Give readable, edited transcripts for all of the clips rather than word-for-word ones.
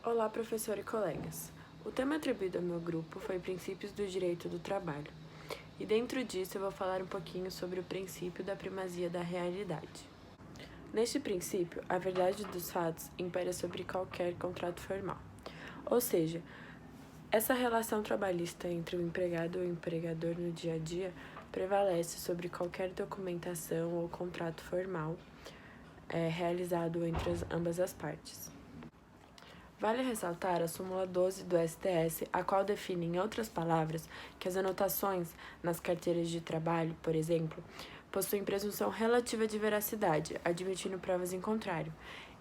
Olá, professor e colegas. O tema atribuído ao meu grupo foi Princípios do Direito do Trabalho. E dentro disso eu vou falar um pouquinho sobre o princípio da primazia da realidade. Neste princípio, a verdade dos fatos impera sobre qualquer contrato formal. Ou seja, essa relação trabalhista entre o empregado e o empregador no dia a dia prevalece sobre qualquer documentação ou contrato formal realizado entre ambas as partes. Vale ressaltar a súmula 12 do STS, a qual define, em outras palavras, que as anotações nas carteiras de trabalho, por exemplo, possuem presunção relativa de veracidade, admitindo provas em contrário.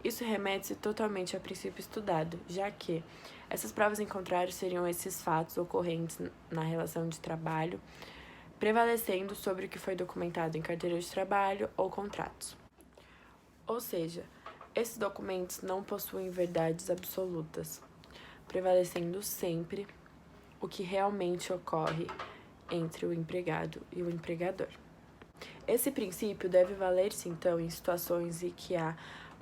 Isso remete-se totalmente ao princípio estudado, já que essas provas em contrário seriam esses fatos ocorrentes na relação de trabalho, prevalecendo sobre o que foi documentado em carteira de trabalho ou contratos. Ou seja, esses documentos não possuem verdades absolutas, prevalecendo sempre o que realmente ocorre entre o empregado e o empregador. Esse princípio deve valer-se, então, em situações em que há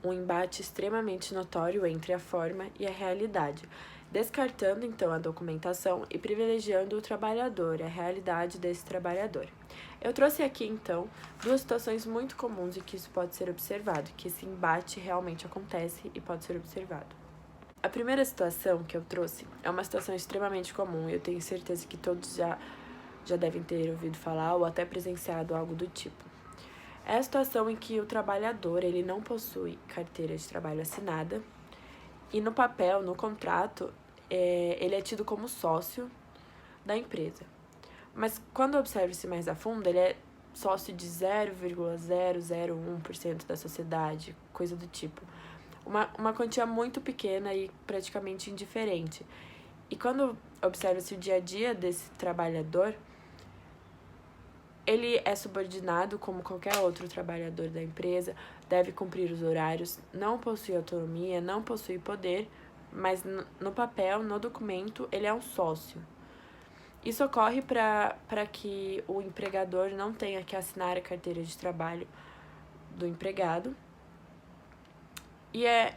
um embate extremamente notório entre a forma e a realidade, descartando, então, a documentação e privilegiando o trabalhador, a realidade desse trabalhador. Eu trouxe aqui, então, duas situações muito comuns em que isso pode ser observado, que esse embate realmente acontece e pode ser observado. A primeira situação que eu trouxe é uma situação extremamente comum e eu tenho certeza que todos já devem ter ouvido falar ou até presenciado algo do tipo. É a situação em que o trabalhador ele não possui carteira de trabalho assinada e no papel, no contrato, ele é tido como sócio da empresa. Mas quando observa-se mais a fundo, ele é sócio de 0,001% da sociedade, coisa do tipo. Uma quantia muito pequena e praticamente indiferente. E quando observa-se o dia a dia desse trabalhador, ele é subordinado como qualquer outro trabalhador da empresa, deve cumprir os horários, não possui autonomia, não possui poder, mas no papel, no documento, ele é um sócio. Isso ocorre para que o empregador não tenha que assinar a carteira de trabalho do empregado. E é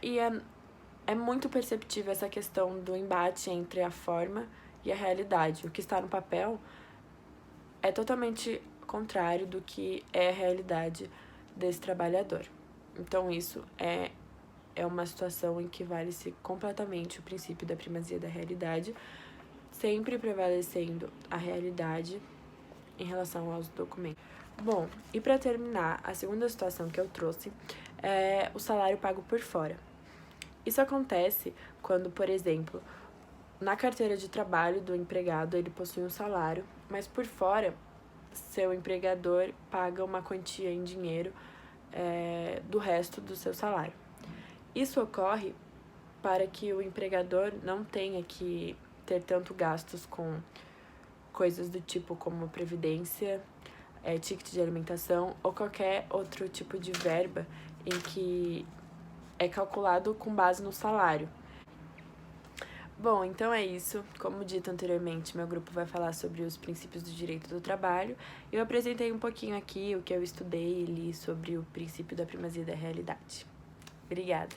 muito perceptível essa questão do embate entre a forma e a realidade. O que está no papel é totalmente contrário do que é a realidade desse trabalhador. Então, isso é uma situação em que vale-se completamente o princípio da primazia da realidade, sempre prevalecendo a realidade em relação aos documentos. Bom, e para terminar, a segunda situação que eu trouxe é o salário pago por fora. Isso acontece quando, por exemplo, na carteira de trabalho do empregado ele possui um salário, mas por fora seu empregador paga uma quantia em dinheiro do resto do seu salário. Isso ocorre para que o empregador não tenha que ter tanto gastos com coisas do tipo como previdência, ticket de alimentação ou qualquer outro tipo de verba em que é calculado com base no salário. Bom, então é isso. Como dito anteriormente, meu grupo vai falar sobre os princípios do direito do trabalho. Eu apresentei um pouquinho aqui o que eu estudei e li sobre o princípio da primazia da realidade. Obrigada.